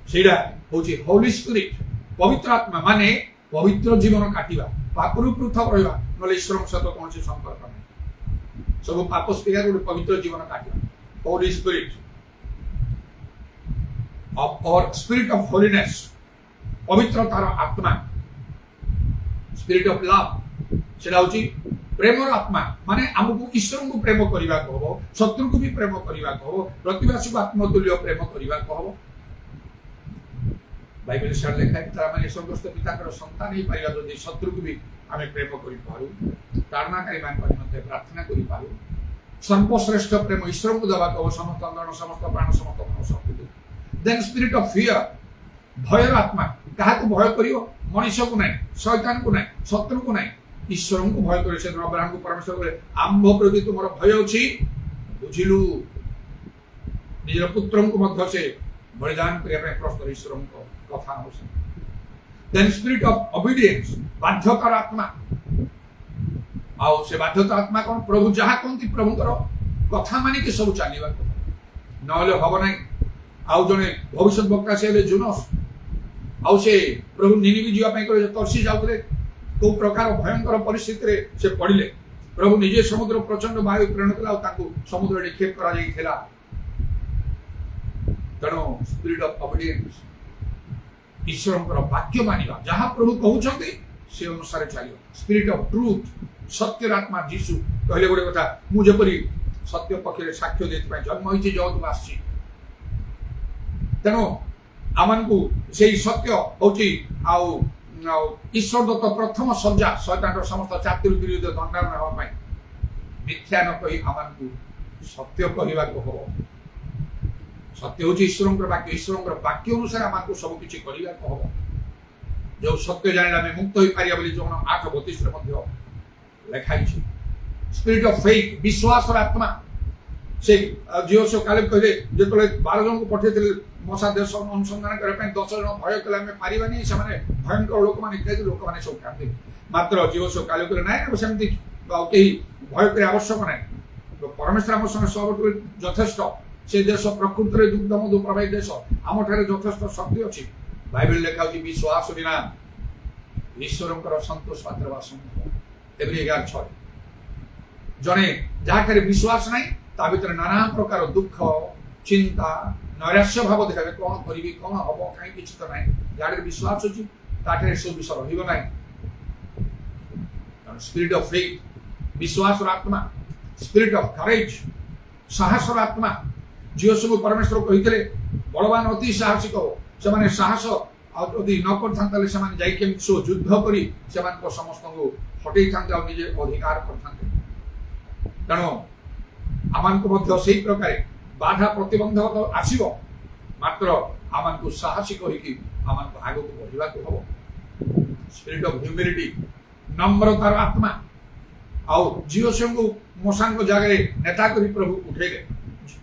सेटा होची होली स्पिरिट पवित्र आत्मा माने पवित्र जीवन काटिबा पापरु पृथक रहबा नले ईश्वर सहित कौन से संपर्क नहीं सब पाप स्वीकार कर पवित्र जीवन काटिबा होली स्पिरिट और स्पिरिट ऑफ होलीनेस पवित्रतार आत्मा स्पिरिट ऑफ लव सेटा होची प्रेमर आत्मा माने आमको ईश्वर को प्रेम करने को हम शत्रु को भी प्रेम करने को हम प्रतिवासी को आत्मतुल्य प्रेम करने को हम बाइबल सार लेखा है स्वर्गस्थ पिता संतान ही पारिबा जदि शत्रु को भी आम प्रेम करूँ ताड़नाकारी मान प्रार्थना करूँ सर्वश्रेष्ठ प्रेम ईश्वर को देवा को समस्त अंदर समस्त प्राण समस्त मन शक्ति देन स्पिरिट ऑफ फियर भयर आत्मा क्या भय कर मनुष्य को नहीं शैतान को नहीं शत्रु को नहीं ईश्वर को भय कर अब्राहम को परमेश्वर बोले आंभ प्रति तुम भय अच्छी बुझिलु निज पुत्र को से बलिदान करने प्रस्तुत ईश्वर कथा देन स्पिरिट ऑफ ओबीडियंस बाध्यतार आत्मा आउ से बाध्यता आत्मा कौन प्रभु जहाँ कहती प्रभुंकर कथा मानिक सब चलवा ना हम ना आउ जड़े भविष्य वक्ता से जुनस आउ से प्रभु निनिवी जावाई तर्सी जाते को प्रकार भयंकर परिस्थिति से पड़े प्रभु निजे समुद्र प्रचंड वायु प्रेरण कला समुद्र निक्षेप करा तेणु स्पिरिट ऑफ ओबीडियंस ईश्वर वाक्य मानिबा जहाँ प्रभु कहते से अनुसार चलो स्पिरिट ऑफ ट्रूथ सत्यर आत्मा जीसु कहले गोटे कथा मुझेपरी सत्य पक्षे साक्ष्य देते जन्म होती जगत को आसी तेणु आमन को से सत्य हूँ ईश्वर दत्त प्रथम सज्जा शैतान समस्त चातुर विरुद्ध दंडान हाँपाई मिथ्या न कही आमन को सत्य कहवा हम सत्य हूँ ईश्वर वाक्य ईश्वर वाक्य अनुसार आम को सबकि करने हम जो सत्य जाने आम मुक्त हो पार जो 8:32 लिखाई स्पिरिट ऑफ फेथ विश्वास आत्मा से जीवस काले कहले जो 12 जन को पठे मशा देश अनुसंधान करने 10 जन भय कले आम पारानी से भयंकर लोक मैंने लोक मैंने सब खाते मात्र जीवस काले कहले ना सेमती कहीं भय कर आवश्यक ना परमेश्वर आम संगे सब यथेष्ट से देश प्रकृति में दुग्ध मधु प्रवाही देश आम यथेष्ट शक्ति अच्छी बाइबल लिखा विश्वास बिना ईश्वर संतोष पात्र एवरी 11:6 जड़े जहाँ विश्वास ना ता भर नाना प्रकार दुख चिंता नैराश्य भाव देखा कौन करी कौन हम कहीं किसी तो ना जहाँ विश्वास अच्छी ताठे सब विषय रहा स्पिरिट ऑफ फेथ विश्वास आत्मा स्पिरिट ऑफ करेज साहस आत्मा झील सब परमेश्वर कहते बलवान अति साहसिक से साहस अति न कर युद्ध कर समस्त को हटई था निजे अधिकार करते तेणु आम को से प्रकार बाधा प्रतिबंधक तो आसो मात्र आम को साहसी कहीकि आम को आग को बढ़ा हम स्पिरिट ऑफ ह्यूमिलिटी नम्रतार आत्मा आउ जीवस को मशा जगह नेता कर प्रभु उठेले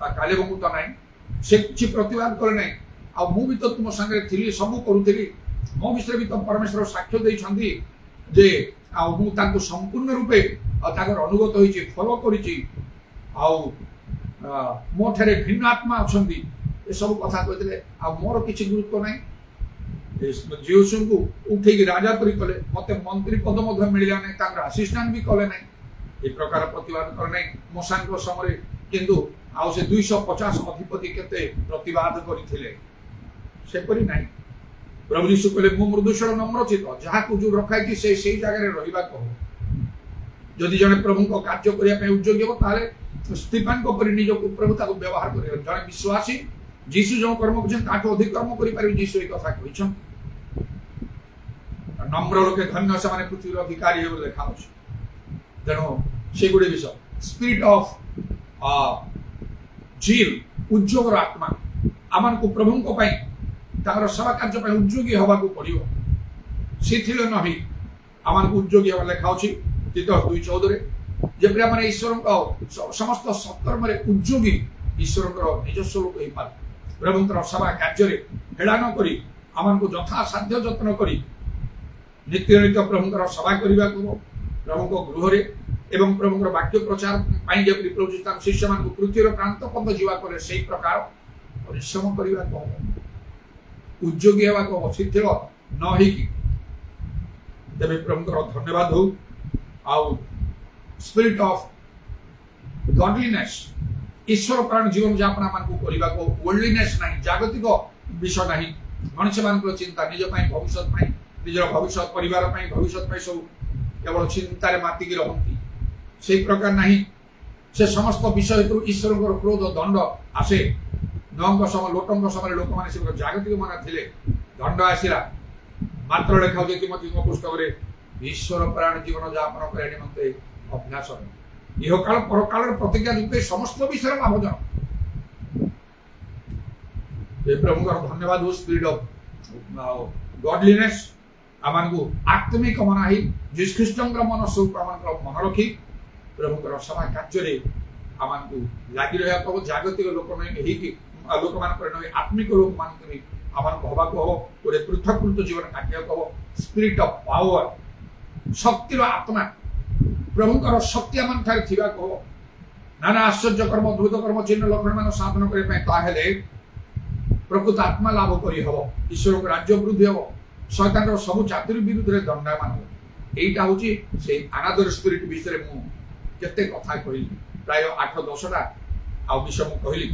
काले को तो ना से किसी प्रतिवाद करे ना आ मु भी तो तुम संगे थी सब करूली मो विषय भी तो परमेश्वर साक्ष्य देते जे मुझे संपूर्ण रूपे अनुगत हो फॉलो मो ठारे भिन्न आत्मा अच्छा ये सब कथा कहते मोर किसी गुरुत्व ना जीवस को उठे राजा करी कले मत मंत्री पद मिलला ना आसिस्टांट भी कले ना ये प्रकार प्रतिवाद करे ना मशा समय किंतु आउ से 250 अधिपति केते प्रतिवाद करथिले सेपरि नाही प्रभु यीशु कहले मु मृदुशल नम्र चित जहा को जो रखाई कि से जगह रे रहिबा कहो जदि जने प्रभु को कार्य करिया पे उद्योगी हो ताले स्टीफन को परि निज को प्रभु ताको व्यवहार करे जने विश्वासी यीशु जो कर्म करछन ताको अधिक कर्म करि पारि यीशु एक कथा कहिछन नम्र लोके धन्य से माने पृथ्वी अधिकारी हो लेखा अछि तेणु से गुडे विषय स्पिरिट ऑफ झील उद्योग आत्मा आम को प्रभु सेवा कार्य उद्योगी हवा को पड़ो से नहीं आम को उद्योगी हवा लिखा तीत 2:14 जब आम ईश्वर समस्त सत्कर्म उद्योगी ईश्वर निजस्व लोक हो पारे प्रभु सेवा कार्य हेड़ा न करी आम को यथासाध्य जत्न कर नित्य नित्य प्रभु सेवा करने को प्रभु गृह एवं प्रभु वाक्य प्रचार जब प्रभु शिष्य मान पृथ्वी प्रांत पद जावा से प्रकार परिश्रम करने को हम उद्योगी हवा को शिथिल न तेरे प्रभु धन्यवाद हो आउ स्पिरिट ऑफ गॉडलीनेस ईश्वर प्राण जीवन यापन मान को करने को वर्ल्डलीनेस नहीं जागतिक विषय नहीं मनुष्य मान चिंता निज भविष्य निजर भविष्य परिवार भविष्य सब केवल चिंतार मातिकी रहती से प्रकार नहीं से समस्त विषय ईश्वर क्रोध दंड आसे नंग समय लोटंग समय लोक मैंने जागतिक मन थे दंड आसला मात्र लेखा पुस्तक ईश्वर प्राण जीवन यापन करने निमंते अभ्यास इह काल परकाल प्रतिज्ञा युक्त समस्त विषय लाभजनक प्रभु धन्यवाद हो स्पिरिट ऑफ गॉडलीनेस आम को आत्मिक मना ही जीसु ख्रीष्ट मन स्वरूप आम मन रखी प्रभु सेवा कार्य आम को लगी रहा कहो जागतिक लोक लोक मान आत्मिक लोक मान आम हवा को हम गोटे पृथकृत जीवन कार्य कहो स्पिरिट ऑफ पावर शक्तिर आत्मा प्रभु शक्ति आम ठारे कहो नाना आश्चर्य कर्म अद्भुत कर्म चिन्ह लक्षण मान साधन करने प्रकृत आत्मा लाभ कर ईश्वर को राज्य वृद्धि हम शैतान सब चातुरी विरुद्ध दंडायमान यहीटा हूँ से अनादर स्पिरिट विषय मुझे कथा कहली प्राय 8-10टा विषय मुझे कहली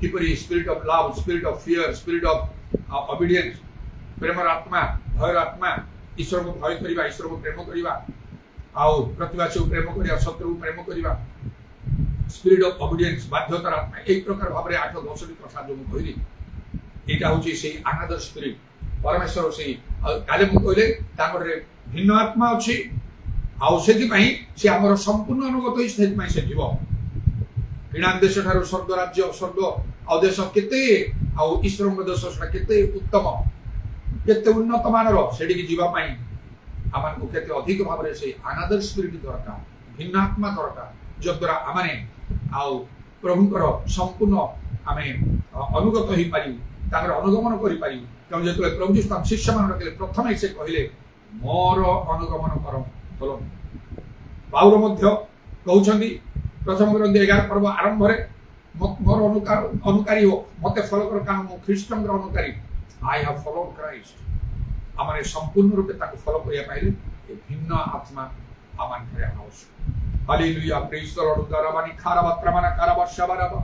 किपरि spirit of love spirit of fear spirit of obedience प्रेम आत्मा भयर आत्मा ईश्वर को भय करवा ईश्वर को प्रेम करवा आउ प्रतिवासी प्रेम करिया शत्रु प्रेम करिया स्पिरिट ऑफ ओबीडियंस बाध्यतार आत्मा एक प्रकार भाव में 8-10 कथा जो कहली एटा होची से अनादर स्पिरिट परमेश्वर से काले मु कहले ताकर भिन्न आत्मा अछि आउ सेति पई से हमर संपूर्ण अनुगत होई सेति पई से जीव ऋणान देश ठारो स्वर्ग राज्य स्वर्ग आउ देश केते आउ ईश्वर देश केते उत्तम केते उन्नत मानर सेठी की जीवा पई आमान को केते अधिक भाव में से अनादर स्पिरिट दरकार भिन्न आत्मा दरकार जो द्वारा आमाने आउ प्रभुकर संपूर्ण आमे अनुगत होई पारि ताकर अनुगमन करि पारि कारण जेतले प्रभु जी शिष्य मान रखले प्रथम से कहले मोर अनुगमन कर बोलो पाउर मध्य कहउछंदी प्रथम ग्रंथ 11 पर्व आरंभ रे मोर अनुकारी हो मते फॉलो कर कारण मो ख्रीष्टन रो अनुकारी आई हैव फॉलोड क्राइस्ट आमाने संपूर्ण रूपे ताको फॉलो करिया पाइले ए भिन्न आत्मा आमान करे आवश्यक हालेलुया प्रेज द लॉर्ड दरबानी खाराबा प्रमाण खाराबा शबाराबा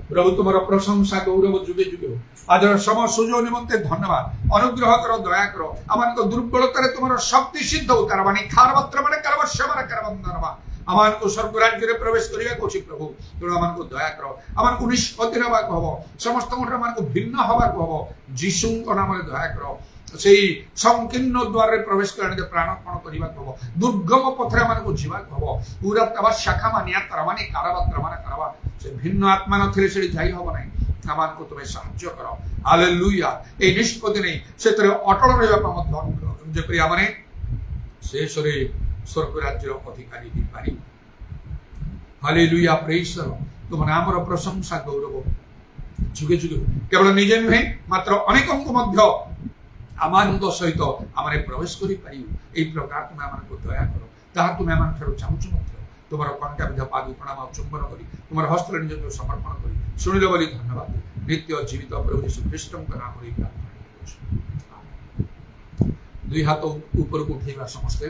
प्रभु तुम्हारा प्रशंसा गौरव जुगे जुगे हो आज सम सुजो निमंते धन्यवाद अनुग्रह करो दया करो आमान को दुर्बलता रे तुम्हारा शक्ति सिद्ध हो करबानी खारवत्र माने करब शबर करबंदरबा आमान को स्वर्ग राज्य रे प्रवेश करिया कोछि प्रभु तेणु आमान को दया करो आमान को निष्पत्ति रबा को हबो समस्त मोटर आमान को भिन्न हबा को हबो यीशु को नाम रे दया करो सेही संकीर्ण द्वार रे प्रवेश करने प्राणार्पण करिबा को हबो दुर्गम पथरे आमान को जीवा को हबो पूरा तबा शाखा मानिया तरमानी कारवत्र माने करबा से भिन्न आत्मा नथिले से जाई हबो नै आमान को तुम्हें साहाय्य करो हालेलुया ए निष्पत्ति नै सेतरे अटल रहबा पा मध्य जे प्रिय माने शेष रे स्वर्ग राज्य अधिकारी ही पारि हालेलुया प्रेज द लॉर्ड तुम नाम रो प्रशंसा गौरव जुगे जुगे केवल निजे नुहे मात्र अनेकों को मध्य आमान सहित आमरे प्रवेश करि पारि ए प्रकार तुम आमान को दया करो ता तुम आमान ठरो चाहूछु मध्य तुम्हारा कंटा विधा पाद प्रणाम चुंबन करी तुम्हारा हस्त निज को समर्पण करी सुनिले बोली धन्यवाद नित्य जीवित प्रभु यीशु ख्रीष्ट का नाम रे प्रार्थना दुई हाथ ऊपर को उठेबा समस्त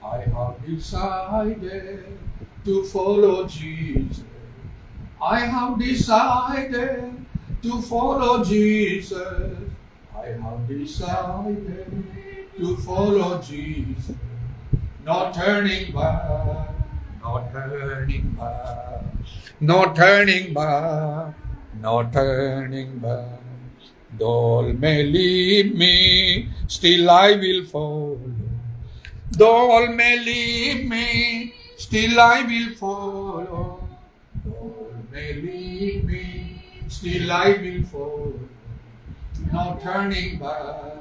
I have decided to follow Jesus. I have decided to follow Jesus. I have decided to follow Jesus. Not turning back, not turning back, not turning back, not turning back. Though all may leave me, still I will follow. Though all may leave me, still I will follow. Though all may leave me, still I will follow. No turning back,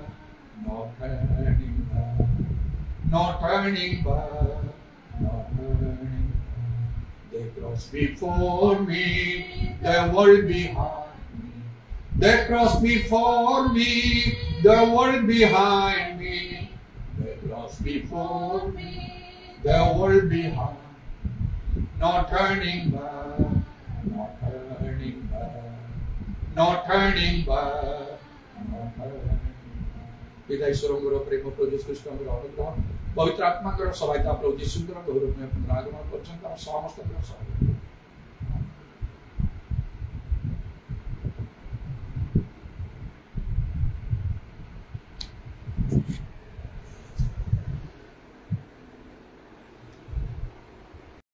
no turning back, no turning back, no turning back. They cross before me, the world behind me. They cross before me, the world behind me. They cross before me, the world behind. No turning back, no turning back, no turning back, no turning back. पिता ईश्वर प्रेम प्रभु यीशु ख्रीष्ट अनुग्रह पवित्र आत्मा सहायता प्रभु यीशु गौरव में आगमन पर्यंत समस्त सहायता